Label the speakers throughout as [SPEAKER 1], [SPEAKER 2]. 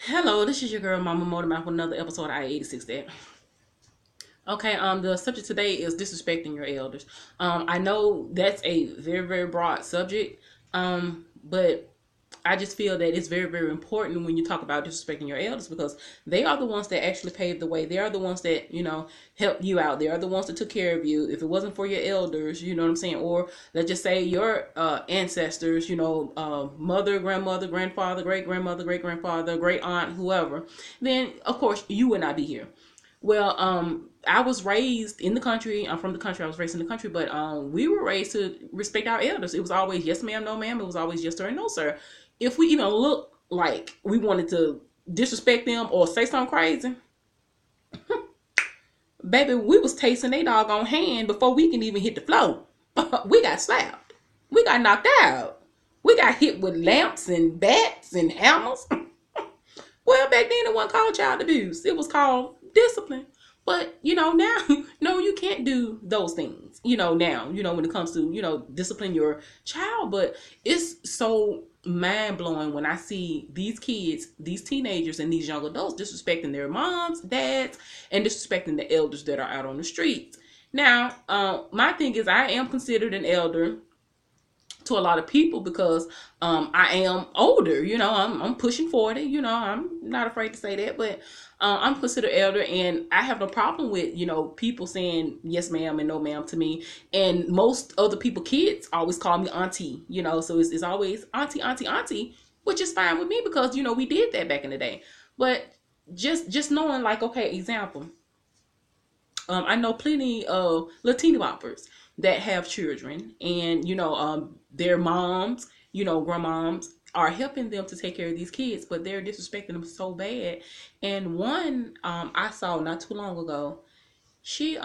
[SPEAKER 1] Hello, this is your girl Mama Motormouth with another episode of I-86 That. Okay, the subject today is disrespecting your elders. I know that's a very, very broad subject, but I just feel that it's very, very important when you talk about disrespecting your elders because they are the ones that actually paved the way. They are the ones that, helped you out. They are the ones that took care of you. If it wasn't for your elders, you know what I'm saying? Or let's just say your ancestors, mother, grandmother, grandfather, great grandmother, great grandfather, great aunt, whoever, then of course you would not be here. Well, I was raised in the country. I'm from the country. I was raised in the country, but we were raised to respect our elders. It was always yes, ma'am, no, ma'am. It was always yes, sir, and no, sir. If we even look like we wanted to disrespect them or say something crazy, baby, we was tasting their doggone hand before we can even hit the floor. We got slapped. We got knocked out. We got hit with lamps and bats and hammers. Well, back then it wasn't called child abuse. It was called discipline. But, now, no, you can't do those things, now, when it comes to, discipline your child. But it's so mind blowing when I see these kids, these teenagers, and these young adults disrespecting their moms, dads, and disrespecting the elders that are out on the streets. Now, my thing is, I am considered an elder to a lot of people because I am older. I'm pushing 40. I'm not afraid to say that, but I'm considered elder, and I have no problem with people saying yes, ma'am, and no, ma'am to me. And most other people, kids, always call me auntie. So it's always auntie, auntie, auntie, which is fine with me because we did that back in the day. But just knowing, like, okay, example. I know plenty of Latino boppers that have children, and their moms, grandmoms, are helping them to take care of these kids, but they're disrespecting them so bad. And one I saw not too long ago, she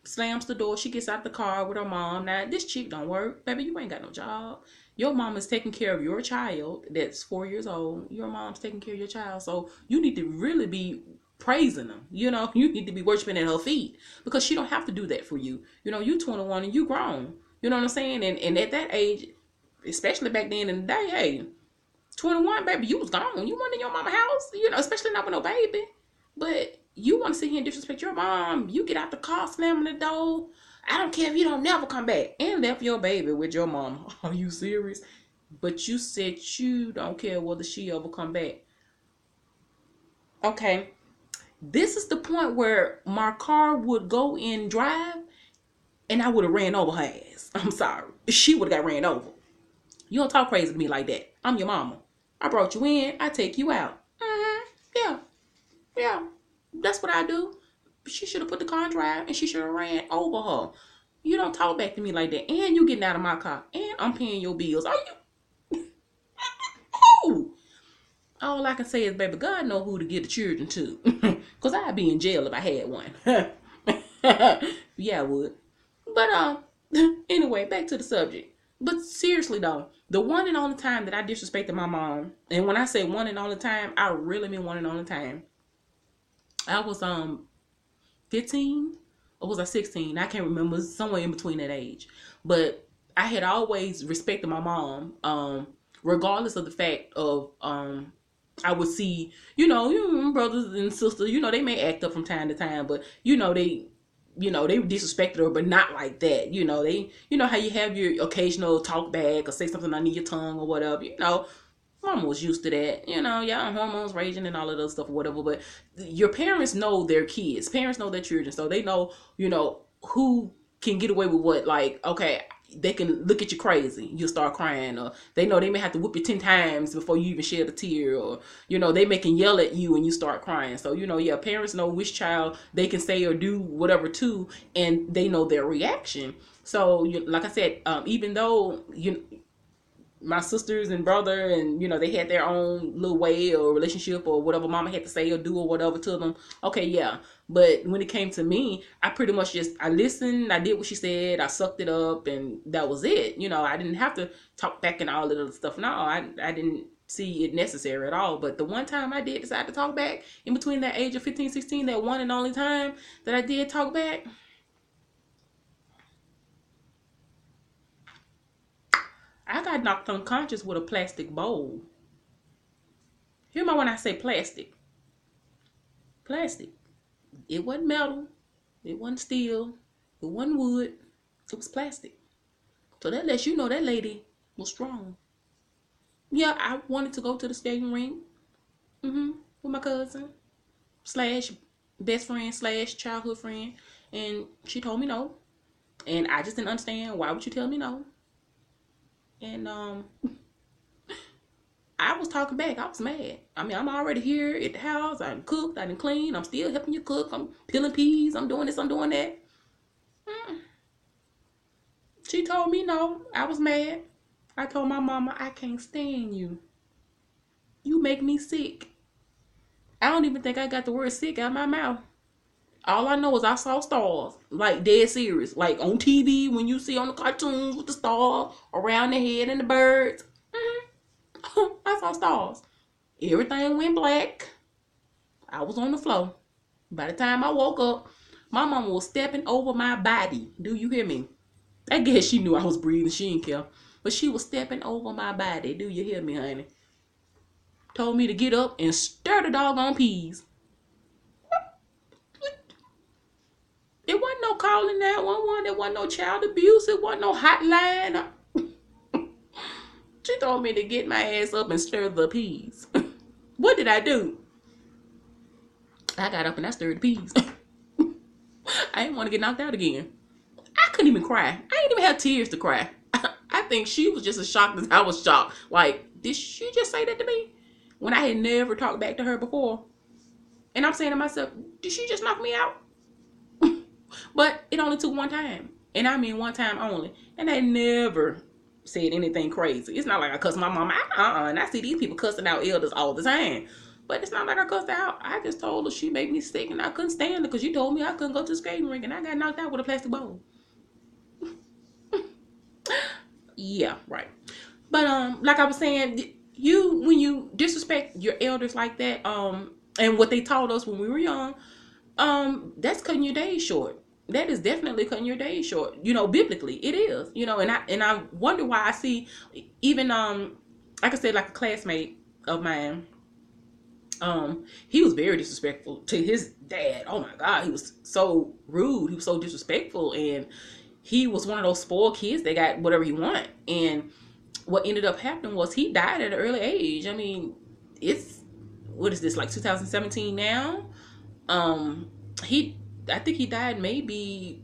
[SPEAKER 1] slams the door. She gets out the car with her mom. Now this chick don't work, baby. You ain't got no job. Your mom is taking care of your child that's 4 years old. Your mom's taking care of your child, so you need to really be praising them. You need to be worshiping at her feet because she don't have to do that for you. You 21 and you grown. You know what I'm saying? And at that age, especially back then in the day, hey, 21, baby, you was gone. You weren't in your mama house, especially not with no baby. But you want to sit here and disrespect your mom. You get out the car slamming the door. I don't care if you don't never come back. And left your baby with your mom. Are you serious? But you said you don't care whether she ever come back. Okay. This is the point where my car would go in drive and I would have ran over her ass. I'm sorry. She would have got ran over. You don't talk crazy to me like that. I'm your mama. I brought you in. I take you out. Yeah. Yeah. That's what I do. She should have put the car in drive and she should have ran over her. You don't talk back to me like that. And you getting out of my car. And I'm paying your bills. Are you? Who? All I can say is, baby, God know who to get the children to. Because I'd be in jail if I had one. Yeah, I would. But, anyway, back to the subject. But seriously, though, the one and only time that I disrespected my mom, and when I say one and only time, I really mean one and only time. I was 15 or was I 16? I can't remember. Somewhere in between that age. But I had always respected my mom, regardless of the fact of I would see, brothers and sisters, they may act up from time to time, but they disrespected her, but not like that. They, how you have your occasional talk back or say something under your tongue or whatever. Mama was used to that, y'all hormones raging and all of that stuff or whatever. But your parents know their kids. Parents know their children, so they know, who can get away with what. Like, okay, they can look at you crazy, you'll start crying, or they know they may have to whoop you 10 times before you even shed a tear, or they may can yell at you and you start crying. So yeah, parents know which child they can say or do whatever to, and they know their reaction. So like I said, even though my sisters and brother, and they had their own little way or relationship or whatever mama had to say or do or whatever to them, okay, yeah. But when it came to me, I pretty much just, I listened, I did what she said, I sucked it up, and that was it. I didn't have to talk back and all of the stuff. No, I didn't see it necessary at all. But the one time I did decide to talk back, in between that age of 15, 16, that one and only time that I did talk back, I got knocked unconscious with a plastic bowl. Hear me when I say plastic. Plastic. It wasn't metal. It wasn't steel. It wasn't wood. It was plastic. So that lets you know that lady was strong. Yeah, I wanted to go to the skating rink. With my cousin slash best friend slash childhood friend, and she told me no, and I just didn't understand why would you tell me no, and I was talking back. I was mad. I mean, I'm already here at the house. I done cooked. I done cleaned. I'm still helping you cook. I'm peeling peas. I'm doing this. I'm doing that. She told me no. I was mad. I told my mama, I can't stand you. You make me sick. I don't even think I got the word sick out of my mouth. All I know is I saw stars, like dead serious, like on TV when you see on the cartoons with the stars around the head and the birds. I saw stars. Everything went black. I was on the floor. By the time I woke up, my mama was stepping over my body. Do you hear me? I guess she knew I was breathing. She didn't care. But she was stepping over my body. Do you hear me, honey? Told me to get up and stir the doggone peas. It wasn't no calling 911. There wasn't no child abuse. It wasn't no hotline. She told me to get my ass up and stir the peas. What did I do? I got up and I stirred the peas. I didn't want to get knocked out again. I couldn't even cry. I didn't even have tears to cry. I think she was just as shocked as I was shocked. Like, did she just say that to me? When I had never talked back to her before. And I'm saying to myself, did she just knock me out? But it only took one time. And I mean one time only. And I never said anything crazy. It's not like I cussed my mama out. And I see these people cussing out elders all the time. But it's not like I cussed out. I just told her she made me sick and I couldn't stand it because you told me I couldn't go to the skating rink and I got knocked out with a plastic bowl. Yeah, right. But like I was saying, when you disrespect your elders like that, and what they taught us when we were young, that's cutting your days short. That is definitely cutting your days short. You know, biblically, it is. You know, and I wonder why I see even like I said, like a classmate of mine. He was very disrespectful to his dad. Oh my God, he was so rude. He was so disrespectful, and he was one of those spoiled kids that got whatever he wanted. And what ended up happening was he died at an early age. I mean, it's what is this, like 2017 now? I think he died maybe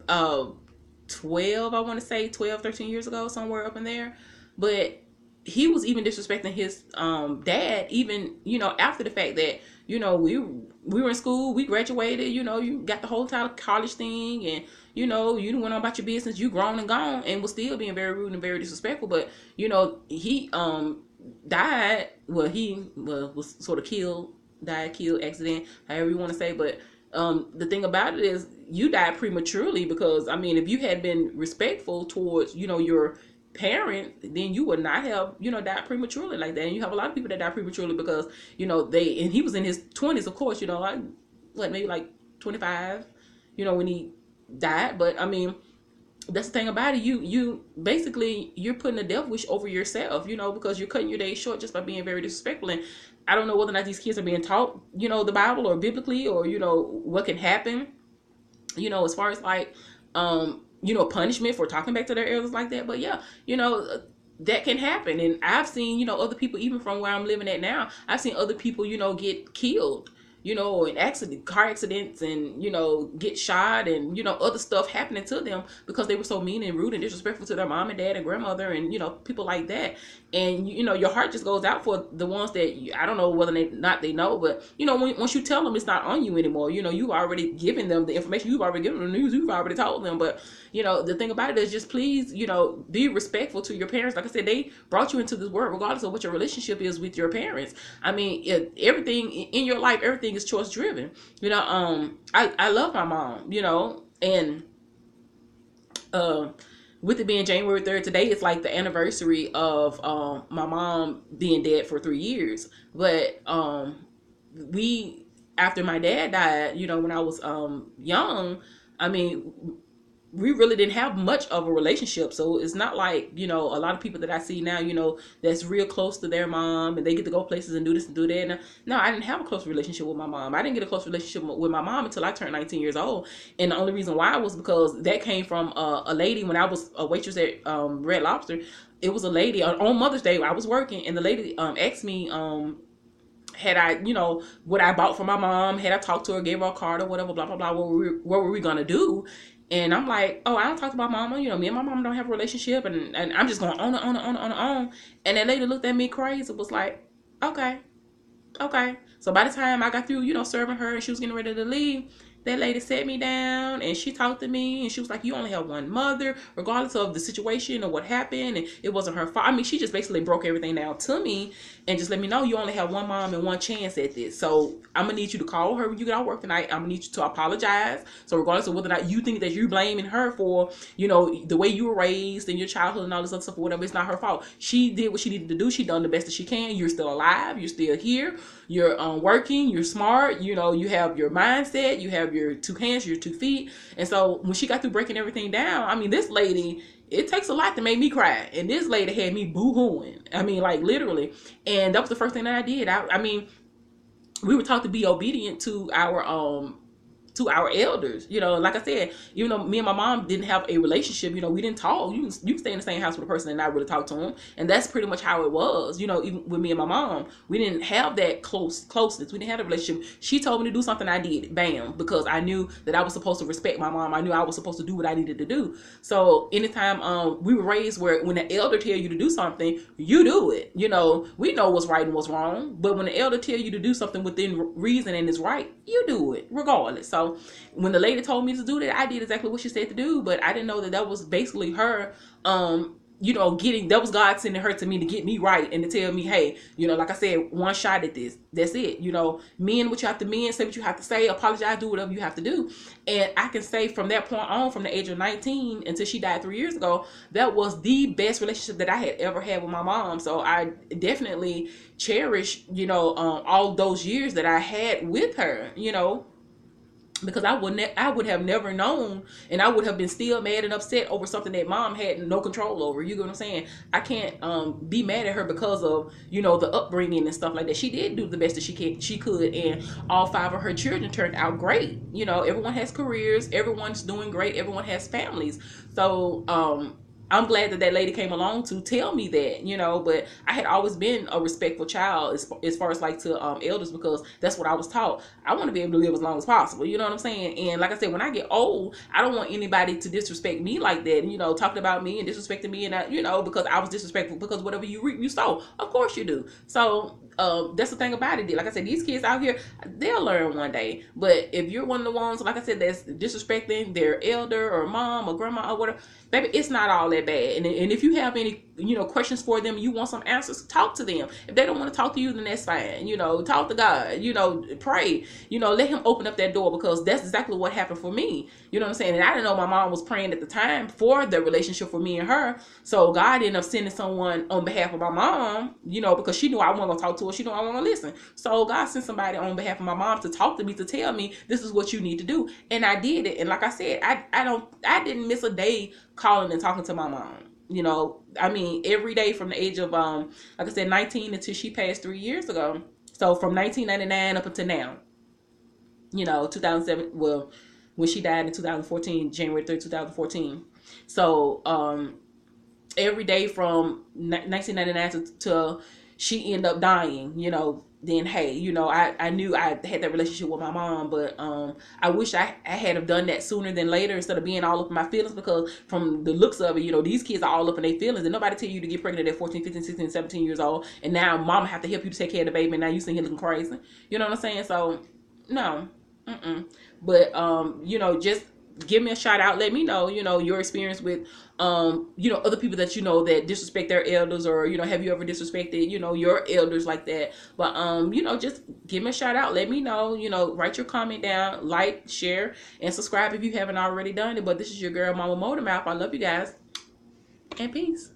[SPEAKER 1] 12, I want to say 12, 13 years ago, somewhere up in there. But he was even disrespecting his dad, even, you know, after the fact that, you know, we were in school, we graduated, you know, you got the whole entire college thing, and, you know, you went on about your business, you grown and gone, and was still being very rude and very disrespectful. But, you know, he died, well, he was sort of killed, accident, however you want to say. But the thing about it is you died prematurely because, I mean, if you had been respectful towards, you know, your parent, then you would not have, you know, died prematurely like that. And you have a lot of people that die prematurely because, you know, and he was in his 20s, of course, you know, like what, maybe like 25, you know, when he died. But I mean, that's the thing about it. You basically, you're putting a death wish over yourself, you know, because you're cutting your days short just by being very disrespectful. And I don't know whether or not these kids are being taught, you know, the Bible or biblically, or, you know, what can happen, you know, as far as like, you know, punishment for talking back to their elders like that. But yeah, you know, that can happen. And I've seen, you know, other people, even from where I'm living at now, I've seen other people, you know, get killed, you know, in car accidents, and, you know, get shot, and, you know, other stuff happening to them because they were so mean and rude and disrespectful to their mom and dad and grandmother, and, you know, people like that. And, you know, your heart just goes out for the ones that I don't know whether they know, but, you know, once you tell them it's not on you anymore, you know, you've already given them the information, you've already given them the news, you've already told them. But, you know, the thing about it is just please, you know, be respectful to your parents. Like I said, they brought you into this world regardless of what your relationship is with your parents. I mean, everything in your life, everything is choice driven. You know, I love my mom, you know, and with it being January 3rd, today it's like the anniversary of my mom being dead for 3 years. But after my dad died, you know, when I was young, I mean, we really didn't have much of a relationship. So it's not like, you know, a lot of people that I see now, you know, that's real close to their mom and they get to go places and do this and do that. And no, I didn't have a close relationship with my mom. I didn't get a close relationship with my mom until I turned 19 years old. And the only reason why was because that came from a lady when I was a waitress at Red Lobster. It was a lady on Mother's Day. I was working and the lady asked me, had I, you know, what I bought for my mom, had I talked to her, gave her a card or whatever, blah, blah, blah, what were we going to do? And I'm like, oh, I don't talk to my mama. You know, me and my mom don't have a relationship. And I'm just going on and on and on and on. And that lady looked at me crazy. It was like, okay. So by the time I got through, you know, serving her and she was getting ready to leave, that lady sat me down and she talked to me and she was like, you only have one mother, regardless of the situation or what happened. And it wasn't her fault. I mean, she just basically broke everything down to me and just let me know you only have one mom and one chance at this. So I'm going to need you to call her when you get out of work tonight. I'm going to need you to apologize. So regardless of whether or not you think that you're blaming her for, you know, the way you were raised and your childhood and all this other stuff or whatever, it's not her fault. She did what she needed to do. She done the best that she can. You're still alive. You're still here. You're working. You're smart. You know, you have your mindset. You have your two hands, your 2 feet. And so when she got through breaking everything down, I mean, this lady, it takes a lot to make me cry. And this lady had me boo-hooing. I mean, like literally. And that was the first thing that I did. I mean, we were taught to be obedient to our elders, you know. Like I said, even though me and my mom didn't have a relationship, you know, we didn't talk. You can stay in the same house with a person and not really talk to them, and that's pretty much how it was, you know. Even with me and my mom, we didn't have that closeness. We didn't have a relationship. She told me to do something, I did it, bam, because I knew that I was supposed to respect my mom. I knew I was supposed to do what I needed to do. So anytime we were raised where when the elder tell you to do something, you do it. You know, we know what's right and what's wrong, but when the elder tell you to do something within reason and is right, you do it regardless. So when the lady told me to do that, I did exactly what she said to do, but I didn't know that that was basically her, you know, that was God sending her to me to get me right and to tell me, hey, you know, like I said, one shot at this, that's it. You know, men what you have to men, say what you have to say, apologize, do whatever you have to do. And I can say from that point on, from the age of 19 until she died 3 years ago, that was the best relationship that I had ever had with my mom. So I definitely cherish, you know, all those years that I had with her, you know, because I would have never known, and I would have been still mad and upset over something that mom had no control over. You get what I'm saying? I can't be mad at her because of, you know, the upbringing and stuff like that. She did do the best that she could, and all 5 of her children turned out great. You know, everyone has careers, everyone's doing great, everyone has families. So I'm glad that lady came along to tell me that, you know. But I had always been a respectful child as far as like to elders, because that's what I was taught. I want to be able to live as long as possible, you know what I'm saying? And like I said, when I get old, I don't want anybody to disrespect me like that, you know, talking about me and disrespecting me, and you know, because I was disrespectful, because whatever you reap, you sow. Of course you do. So that's the thing about it. Like I said, these kids out here, they'll learn one day. But if you're one of the ones, like I said, that's disrespecting their elder or mom or grandma or whatever, baby, it's not all that bad. And if you have any, you know, questions for them, you want some answers, talk to them. If they don't want to talk to you, then that's fine. You know, talk to God, you know, pray, you know, let him open up that door, because that's exactly what happened for me. You know what I'm saying? And I didn't know my mom was praying at the time for the relationship for me and her. So God ended up sending someone on behalf of my mom, you know, because she knew I wasn't going to talk to her. She knew I wasn't going to listen. So God sent somebody on behalf of my mom to talk to me, to tell me this is what you need to do. And I did it. And like I said, I didn't miss a day calling and talking to my mom. You know, I mean, every day from the age of, like I said, 19 until she passed 3 years ago. So from 1999 up until now, you know, 2007, well, when she died in 2014, January 3rd, 2014. So, every day from 1999 to she ended up dying, you know, then hey, you know, I knew I had that relationship with my mom, but I wish I had have done that sooner than later, instead of being all up in my feelings, because from the looks of it, you know, these kids are all up in their feelings, and nobody tell you to get pregnant at 14, 15, 16, 17 years old, and now mama have to help you to take care of the baby, and now you sitting here looking crazy. You know what I'm saying? So no. But you know, just give me a shout out, let me know, you know, your experience with you know, other people that you know that disrespect their elders, or you know, have you ever disrespected, you know, your elders like that? But you know, just give me a shout out, let me know, you know, write your comment down, like, share, and subscribe if you haven't already done it. But this is your girl, Mama Motormouth. I love you guys, and peace.